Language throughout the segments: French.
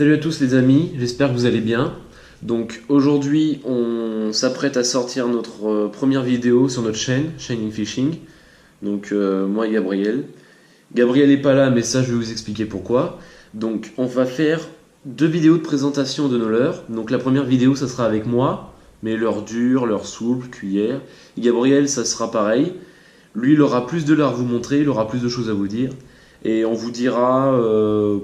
Salut à tous les amis, j'espère que vous allez bien. Donc aujourd'hui on s'apprête à sortir notre première vidéo sur notre chaîne, Shining Fishing. Donc moi et Gabriel. Gabriel n'est pas là mais ça je vais vous expliquer pourquoi. Donc on va faire deux vidéos de présentation de nos leurres. Donc la première vidéo ça sera avec moi, mais leurre dur, leurre souple, cuillère. Et Gabriel ça sera pareil. Lui il aura plus de leurres à vous montrer, il aura plus de choses à vous dire. Et on vous dira,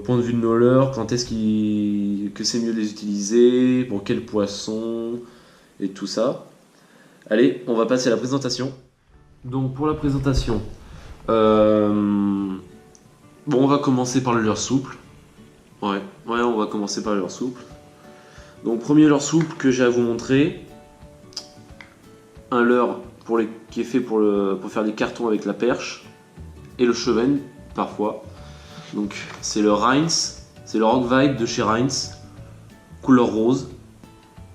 point de vue de nos leurres, quand est-ce que c'est mieux de les utiliser, pour quel poisson, et tout ça. Allez, on va passer à la présentation. Donc pour la présentation, on va commencer par le leurre souple. Ouais, on va commencer par le leurre souple. Donc premier leurre souple que j'ai à vous montrer, un leurre qui est fait pour faire des cartons avec la perche et le chevenne. Parfois. Donc c'est le Rheins, c'est le Rock Vibe de chez Rheins, couleur rose.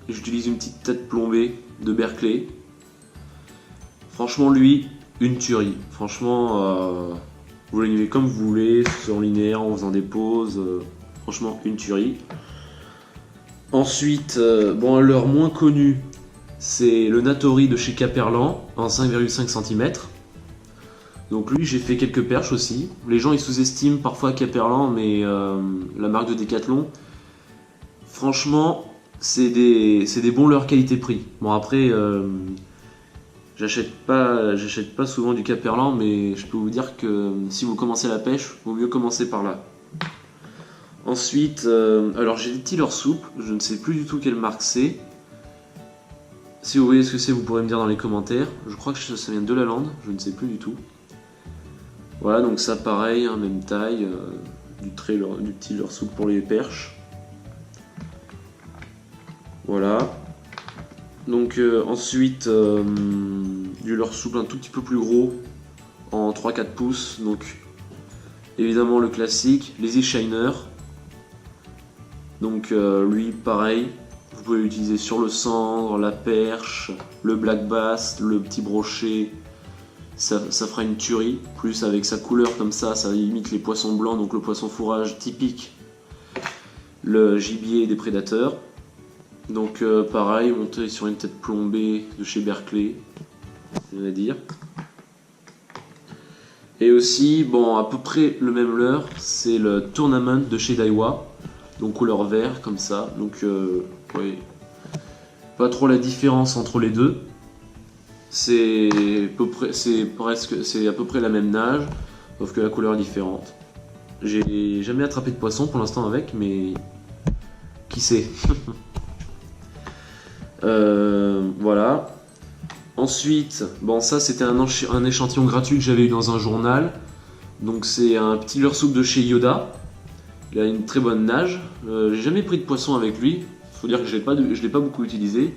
J'utilise une petite tête plombée de Berkeley. Franchement lui, une tuerie. Franchement, vous l'animez comme vous voulez, en linéaire, en faisant des pauses. Franchement, une tuerie. Ensuite, un leurre moins connu, c'est le Natori de chez Caperlan en 5,5 cm. Donc lui j'ai fait quelques perches aussi. Les gens ils sous-estiment parfois Caperlan, mais la marque de Decathlon, franchement c'est des bons leurres qualité-prix. Bon après j'achète pas souvent du Caperlan, mais je peux vous dire que si vous commencez la pêche, il vaut mieux commencer par là. Ensuite, alors j'ai des petits leurres souples, je ne sais plus du tout quelle marque c'est. Si vous voyez ce que c'est, vous pourrez me dire dans les commentaires. Je crois que ça vient de Lalande, je ne sais plus du tout. Voilà, donc ça pareil, hein, même taille, du petit leurre souple pour les perches. Voilà. Donc ensuite, du leurre souple un tout petit peu plus gros, en 3-4 pouces. Donc évidemment le classique, les E-Shiner. Donc lui pareil, vous pouvez l'utiliser sur le cendre, la perche, le black bass, le petit brochet. Ça fera une tuerie, plus avec sa couleur comme ça imite les poissons blancs, donc le poisson fourrage typique, le gibier des prédateurs. Donc pareil, monté sur une tête plombée de chez Berkeley, on va dire. Et aussi, à peu près le même leurre, c'est le Tournament de chez Daiwa, donc couleur vert comme ça. Donc pas trop la différence entre les deux. C'est à peu près la même nage, sauf que la couleur est différente. J'ai jamais attrapé de poisson pour l'instant avec, mais qui sait. Voilà. Ensuite, ça c'était un échantillon gratuit que j'avais eu dans un journal. Donc c'est un petit leurre souple de chez Yoda. Il a une très bonne nage. J'ai jamais pris de poisson avec lui. Faut dire que je l'ai pas beaucoup utilisé.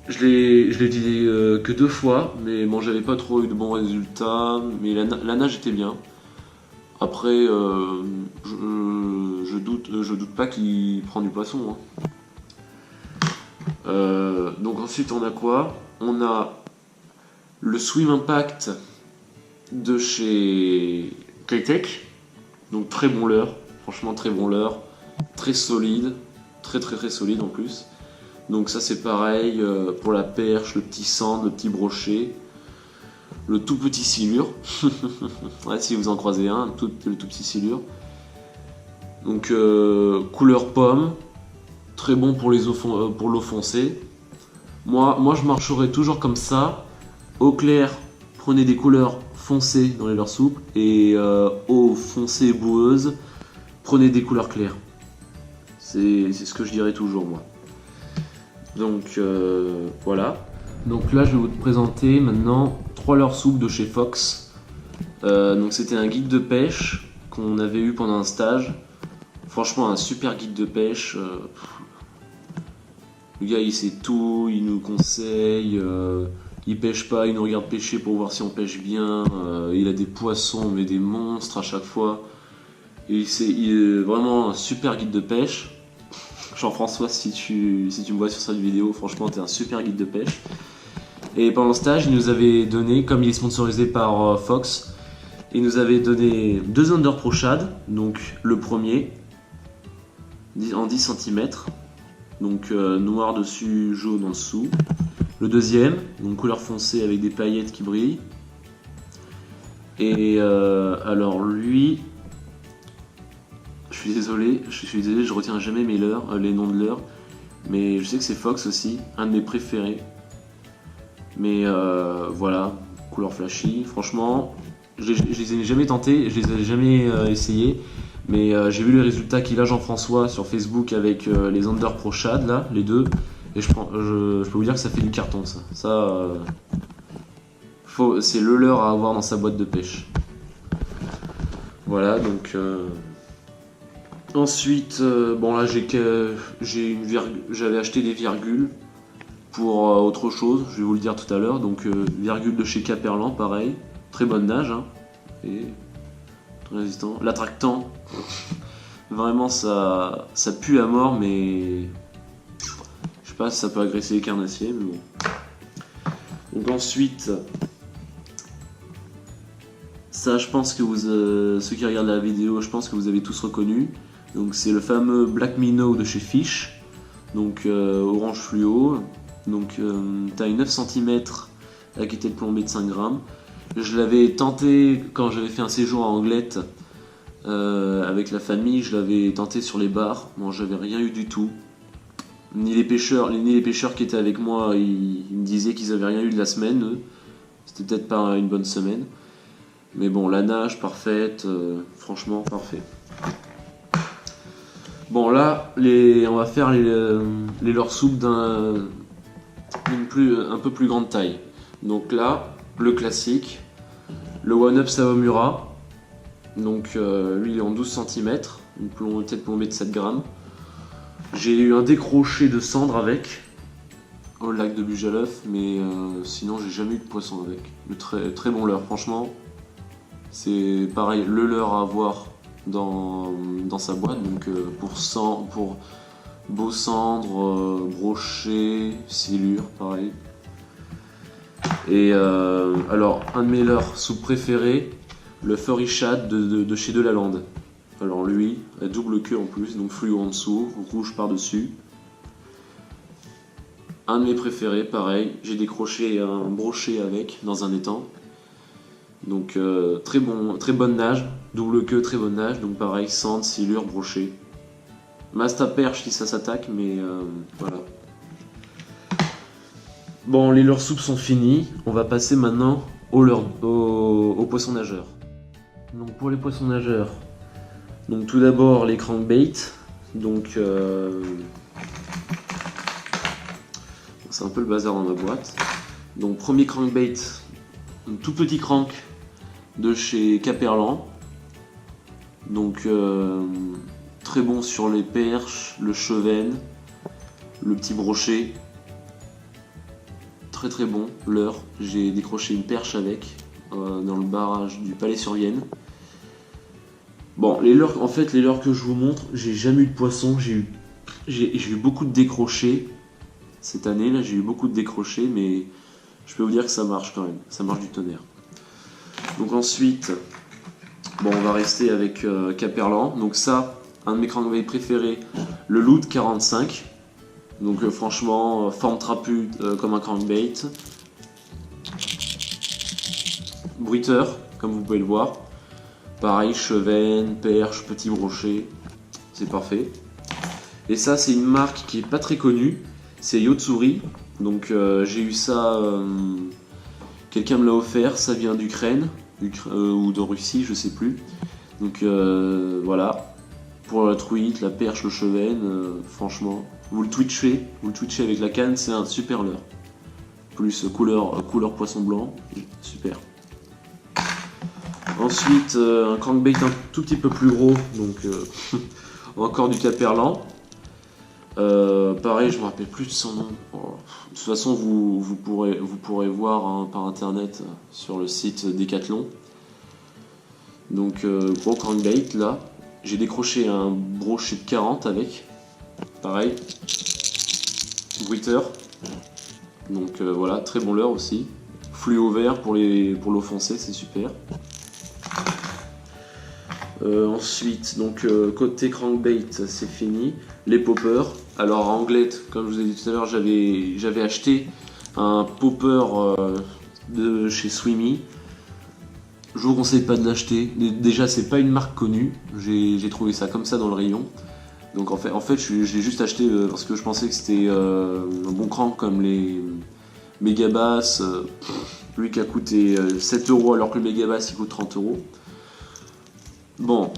Je l'ai utilisé que 2 fois, mais j'avais pas trop eu de bons résultats, mais la nage était bien. Après, je doute pas qu'il prend du poisson. Hein. Donc ensuite on a quoi? On a le Swim Impact de chez K-Tech, donc très bon leurre, franchement très bon leurre, très solide, très solide en plus. Donc ça c'est pareil pour la perche, le petit sand, le petit brochet, le tout petit silure. Ouais, si vous en croisez un, le tout petit silure. Donc couleur pomme, très bon pour l'eau foncée. Moi je marcherai toujours comme ça. Eau claire, prenez des couleurs foncées dans les leurres souples, et eau foncée boueuse, prenez des couleurs claires. C'est ce que je dirais toujours moi. Donc voilà. Donc là je vais vous présenter maintenant 3 leurres souples de chez Fox. Donc c'était un guide de pêche qu'on avait eu pendant un stage. Franchement un super guide de pêche. Le gars il sait tout, il nous conseille, il pêche pas, il nous regarde pêcher pour voir si on pêche bien. Il a des poissons mais des monstres à chaque fois. Et il est vraiment un super guide de pêche. Jean-François, si tu me vois sur cette vidéo, franchement, t'es un super guide de pêche. Et pendant le stage, il nous avait donné, comme il est sponsorisé par Fox, il nous avait donné 2 Under Pro Shad, donc le premier, en 10 cm. Donc noir dessus, jaune en dessous. Le deuxième, donc couleur foncée avec des paillettes qui brillent. Et alors lui, je suis désolé, je retiens jamais les noms de leurres. Mais je sais que c'est Fox aussi, un de mes préférés. Mais voilà, couleur flashy. Franchement, je les ai jamais tentés, je les ai jamais essayés. Mais j'ai vu les résultats qu'il a Jean-François sur Facebook avec les Under Pro Shad, là, les deux. Et je peux vous dire que ça fait du carton, ça. C'est le leurre à avoir dans sa boîte de pêche. Voilà, donc... Ensuite, bon là j'avais acheté des virgules pour autre chose, je vais vous le dire tout à l'heure. Donc virgule de chez Caperlan, pareil, très bonne nage, hein, et très résistant. L'attractant, vraiment ça pue à mort, mais je sais pas si ça peut agresser les carnassiers, mais bon. Donc ensuite, ça je pense que ceux qui regardent la vidéo, je pense que vous avez tous reconnu. Donc c'est le fameux Black Minnow de chez Fish, donc orange fluo, donc taille 9 cm avec étais de plombée de 5 grammes. Je l'avais tenté quand j'avais fait un séjour à Anglette avec la famille, je l'avais tenté sur les bars, bon j'avais rien eu du tout. Ni les pêcheurs qui étaient avec moi, ils me disaient qu'ils avaient rien eu de la semaine, eux. C'était peut-être pas une bonne semaine. Mais bon, la nage parfaite, franchement parfait. Bon là, on va faire les leurres souples un peu plus grande taille. Donc là, le classique, le One Up Sawamura. Donc lui il est en 12 cm, une tête plombée de 7 grammes. J'ai eu un décroché de cendre avec, au lac de Bujaleuf, mais sinon j'ai jamais eu de poisson avec. Le très, très bon leurre, franchement. C'est pareil, le leurre à avoir dans sa boîte, donc pour beau cendre, brochet, silure, pareil. Et alors, un de mes leurres sous préférés, le Furry Shad de chez Delalande. Alors lui, à double queue en plus, donc fluo en dessous, rouge par-dessus. Un de mes préférés, pareil, j'ai décroché un brochet avec, dans un étang. Donc très bonne nage, double queue, très bonne nage, donc pareil, cendre, silure, brochet. Masta perche si ça s'attaque, mais voilà. Bon, les leurres soupes sont finis, on va passer maintenant aux poissons nageurs. Donc pour les poissons nageurs, donc tout d'abord les crankbaits, donc c'est un peu le bazar dans ma boîte. Donc premier crankbait, un tout petit crank de chez Caperlan, donc très bon sur les perches, le chevenne, le petit brochet, très très bon leurre. J'ai décroché une perche avec dans le barrage du Palais-sur-Vienne. Bon, les leurres que je vous montre, j'ai jamais eu de poisson, j'ai eu beaucoup de décrochés cette année là, j'ai eu beaucoup de décrochés, mais je peux vous dire que ça marche quand même, ça marche du tonnerre. Donc ensuite, bon, on va rester avec Caperlan. Donc ça, un de mes crankbaits préférés, le Loud 45. Donc franchement, forme trapue comme un crankbait. Bruiteur, comme vous pouvez le voir. Pareil, chevenne, perche, petit brochet. C'est parfait. Et ça, c'est une marque qui est pas très connue. C'est Yotsuri. Donc j'ai eu ça... quelqu'un me l'a offert, ça vient d'Ukraine ou de Russie, je sais plus. Donc voilà, pour la truite, la perche, le chevenne, franchement, vous le twitchez avec la canne, c'est un super leurre. Plus couleur poisson blanc, super. Ensuite, un crankbait un tout petit peu plus gros, donc encore du Caperlan. Pareil, je me rappelle plus de son nom. De toute façon, vous pourrez voir hein, par internet sur le site Decathlon. Donc gros crankbait là. J'ai décroché un brochet de 40 avec. Pareil. Bruiteur. Donc voilà, très bon leurre aussi. Fluo vert pour l'eau foncée, c'est super. Ensuite, donc côté crankbait, c'est fini. Les poppers. Alors à Anglette, comme je vous ai dit tout à l'heure, j'avais acheté un popper de chez Swimmy. Je vous conseille pas de l'acheter. Déjà, c'est pas une marque connue. J'ai trouvé ça comme ça dans le rayon. Donc en fait, je l'ai juste acheté parce que je pensais que c'était un bon crank comme les Megabass. Lui qui a coûté 7 € alors que le Megabass il coûte 30 €. Bon,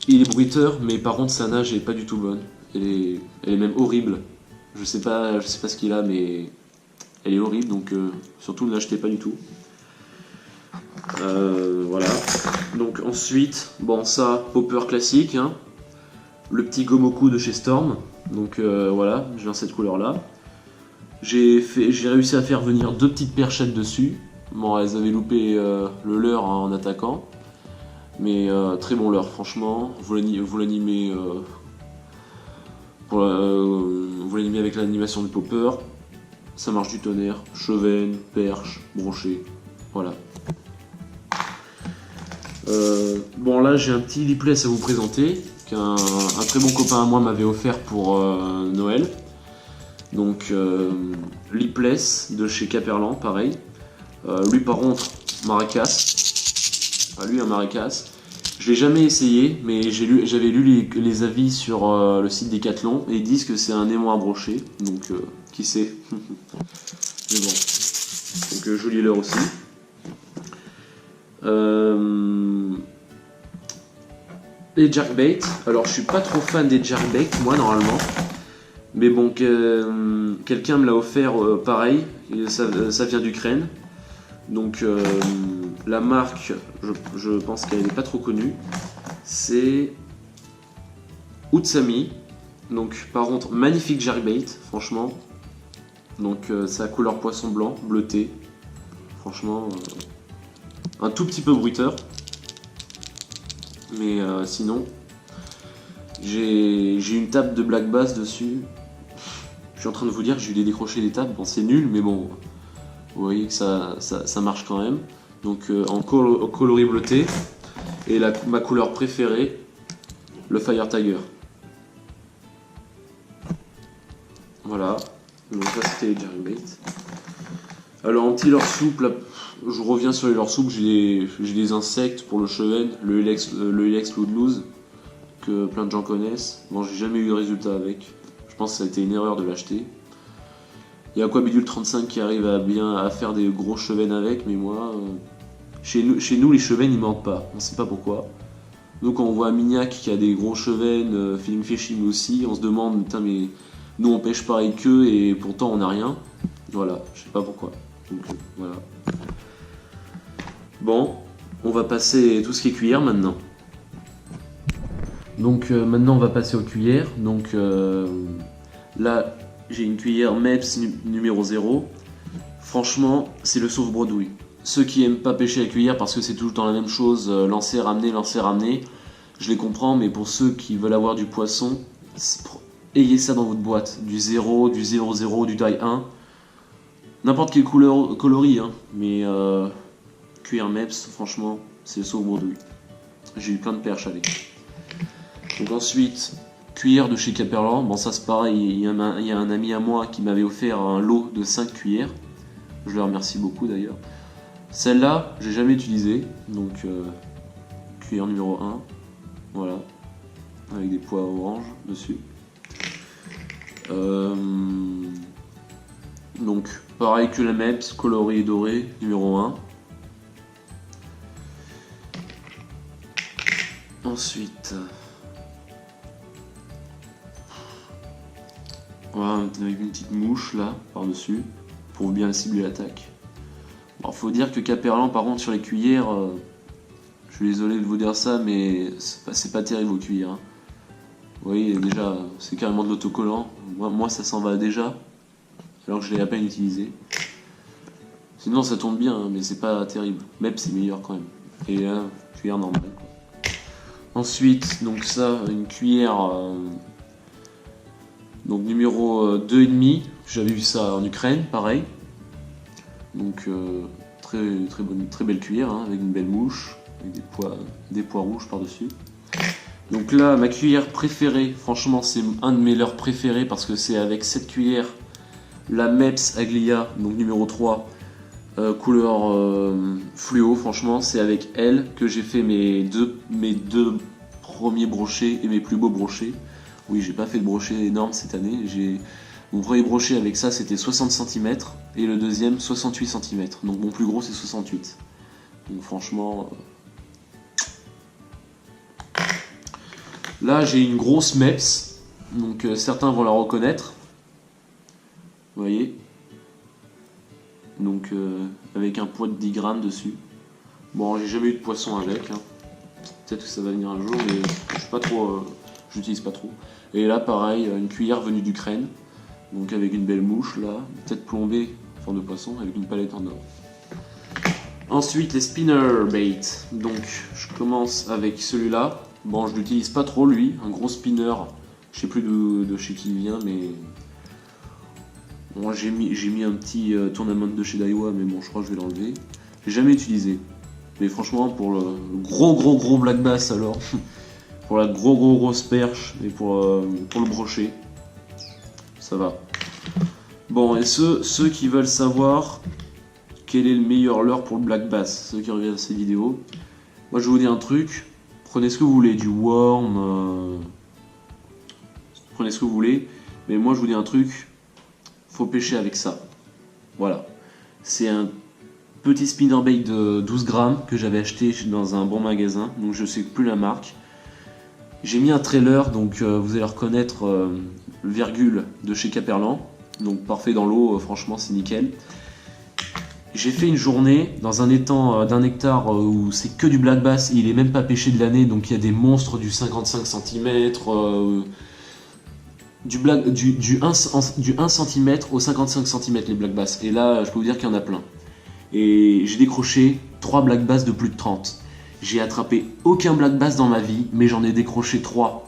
il est bruiteur, mais par contre sa nage est pas du tout bonne. Elle est même horrible. Je sais pas ce qu'il a, mais elle est horrible, donc surtout ne l'achetez pas du tout. Voilà. Donc ensuite, bon ça, popper classique, hein. Le petit Gomoku de chez Storm. Donc voilà, j'ai dans cette couleur là. J'ai réussi à faire venir 2 petites perchettes dessus. Bon, elles avaient loupé le leurre en attaquant. Mais très bon leurre, franchement. Vous l'animez avec l'animation du popper. Ça marche du tonnerre. Chevenne, perche, brochet. Voilà. Bon, là j'ai un petit lipless à vous présenter qu'un très bon copain à moi m'avait offert pour Noël. Donc lipless de chez Caperlan, pareil. Lui par contre, Maracas. Lui un Maracas. Je l'ai jamais essayé, mais j'avais lu les avis sur le site Decathlon et ils disent que c'est un aimant à brocher. Donc qui sait. Mais bon. Donc joli leurre aussi. Les jerkbait. Alors je suis pas trop fan des jerkbait moi normalement. Mais bon, quelqu'un me l'a offert pareil, ça vient d'Ukraine. Donc la marque, je pense qu'elle n'est pas trop connue. C'est Utsami. Donc par contre, magnifique jerkbait, franchement. Donc ça a couleur poisson blanc, bleuté. Franchement, un tout petit peu bruiteur. Mais sinon, j'ai une table de black bass dessus. Je suis en train de vous dire que j'ai décroché des tables. Bon, c'est nul, mais bon, vous voyez que ça marche quand même. Donc en coloris bleuté. Et ma couleur préférée, le Fire Tiger. Voilà. Donc ça c'était les jerkbait. Alors en petit leurre souple, là, je reviens sur les leurres souples. J'ai des insectes pour le chevenne, le Ilex Loose que plein de gens connaissent. Bon, j'ai jamais eu de résultat avec. Je pense que ça a été une erreur de l'acheter. Il y a Aquabidule 35 qui arrive à faire des gros chevennes avec, mais moi, chez nous les chevennes ils mentent pas, on sait pas pourquoi. Donc quand on voit Mignac qui a des gros chevennes, Feeling Fishing aussi, on se demande, putain mais nous on pêche pareil qu'eux et pourtant on n'a rien. Voilà, je sais pas pourquoi. Donc voilà. Bon, on va passer tout ce qui est cuillère maintenant. Donc maintenant on va passer aux cuillères. Donc là j'ai une cuillère Mepps numéro 0. Franchement c'est le sauve-bredouille. Ceux qui aiment pas pêcher à cuillère parce que c'est tout le temps la même chose, lancer, ramener, je les comprends, mais pour ceux qui veulent avoir du poisson, ayez ça dans votre boîte. Du 0, du 0,0, du taille 1. N'importe quelle coloris, hein, mais cuillère Mepps, franchement, c'est le sauve-bredouille. J'ai eu plein de perches avec. Donc ensuite, cuillère de chez Caperlan. Bon, ça c'est pareil, il y a un ami à moi qui m'avait offert un lot de 5 cuillères. Je le remercie beaucoup d'ailleurs. Celle-là, j'ai jamais utilisée, donc cuillère numéro 1, voilà, avec des pois orange dessus. Donc, pareil que la Mepps, coloris doré, numéro 1. Ensuite, voilà, avec une petite mouche là, par-dessus, pour bien cibler l'attaque. Alors, faut dire que Caperlan, par contre, sur les cuillères, je suis désolé de vous dire ça, mais c'est pas terrible vos cuillères. Hein. Vous voyez, déjà, c'est carrément de l'autocollant. Moi, ça s'en va déjà, alors que je l'ai à peine utilisé. Sinon, ça tourne bien, hein, mais c'est pas terrible. Mepps, c'est meilleur quand même. Et là, cuillère normale. Quoi. Ensuite, donc ça, une cuillère donc numéro 2,5. J'avais vu ça en Ukraine, pareil. Donc très belle cuillère, hein, avec une belle mouche, avec des pois rouges par-dessus. Donc là, ma cuillère préférée, franchement, c'est un de mes leurres préférés parce que c'est avec cette cuillère, la Mepps Aglia, donc numéro 3, couleur fluo. Franchement, c'est avec elle que j'ai fait mes deux premiers brochets et mes plus beaux brochets. Oui, j'ai pas fait de brochet énorme cette année. Mon premier brochet avec ça, c'était 60 cm et le deuxième 68 cm. Donc mon plus gros, c'est 68. Donc franchement... Là, j'ai une grosse Mepps, donc certains vont la reconnaître. Vous voyez, donc avec un poids de 10 grammes dessus. Bon, j'ai jamais eu de poisson avec, hein. Peut-être que ça va venir un jour, mais je suis pas trop, j'utilise pas trop. Et là, pareil, une cuillère venue d'Ukraine, donc avec une belle mouche là, tête plombée en forme de poisson avec une palette en or. Ensuite, les spinner bait. Donc, je commence avec celui-là. Bon, je l'utilise pas trop lui, un gros spinner. Je sais plus de chez qui il vient, mais bon, j'ai mis un petit tournament de chez Daiwa, mais bon, je crois que je vais l'enlever. J'ai jamais utilisé, mais franchement, pour le gros black bass alors, pour la grosse perche et pour le brochet, ça va. Bon, et ceux qui veulent savoir quel est le meilleur leurre pour le black bass, ceux qui regardent ces vidéos, moi je vais vous dire un truc. Prenez ce que vous voulez, du worm, prenez ce que vous voulez, mais moi je vous dis un truc, faut pêcher avec ça. Voilà. C'est un petit spinnerbait de 12 grammes que j'avais acheté dans un bon magasin, donc je sais plus la marque. J'ai mis un trailer, donc vous allez reconnaître le virgule de chez Caperlan, donc parfait dans l'eau, franchement c'est nickel. J'ai fait une journée dans un étang d'un hectare où c'est que du black bass, il est même pas pêché de l'année, donc il y a des monstres du 55 cm, du 1 cm au 55 cm les black bass, et là je peux vous dire qu'il y en a plein. Et j'ai décroché 3 black bass de plus de 30. J'ai attrapé aucun black bass dans ma vie, mais j'en ai décroché 3.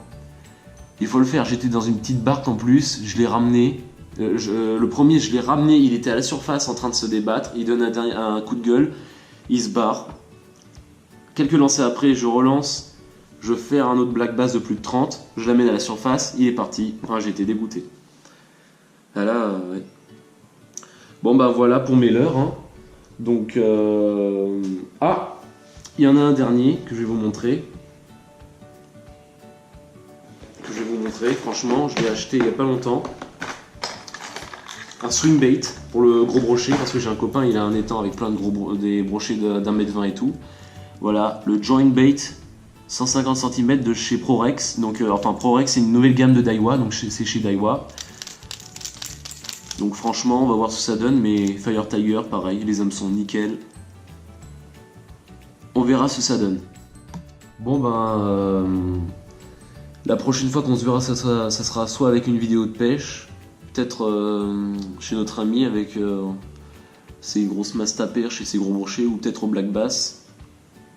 Il faut le faire, j'étais dans une petite barque en plus, je l'ai ramené. Le premier, je l'ai ramené, il était à la surface en train de se débattre, il donne un coup de gueule, il se barre. Quelques lancers après, je relance, je fais un autre black bass de plus de 30, je l'amène à la surface, il est parti. Enfin, j'ai été dégoûté. Ah là, ouais. Bon bah voilà pour mes leurres, hein. Donc, ah, il y en a un dernier que je vais vous montrer. Franchement, je l'ai acheté il n'y a pas longtemps. Un swing bait pour le gros brochet, parce que j'ai un copain, il a un étang avec plein de des brochets d'1,20 m et tout. Voilà, le joint bait 150 cm de chez Prorex. Donc, enfin, Prorex c'est une nouvelle gamme de Daiwa, donc c'est chez Daiwa. Donc franchement, on va voir ce que ça donne, mais Fire Tiger, pareil, les hameçons nickel. On verra ce que ça donne. Bon ben, la prochaine fois qu'on se verra, ça sera soit avec une vidéo de pêche, peut-être chez notre ami avec ses grosses masses à perche et ses gros brochets, ou peut-être au black bass,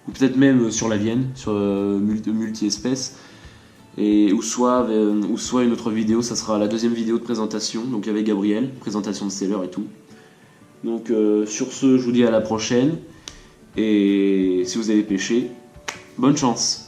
ou peut-être même sur la Vienne, sur multi-espèces, ou soit une autre vidéo, ça sera la deuxième vidéo de présentation, donc avec Gabriel, présentation de seller et tout. Donc sur ce, je vous dis à la prochaine, et si vous avez pêché, bonne chance!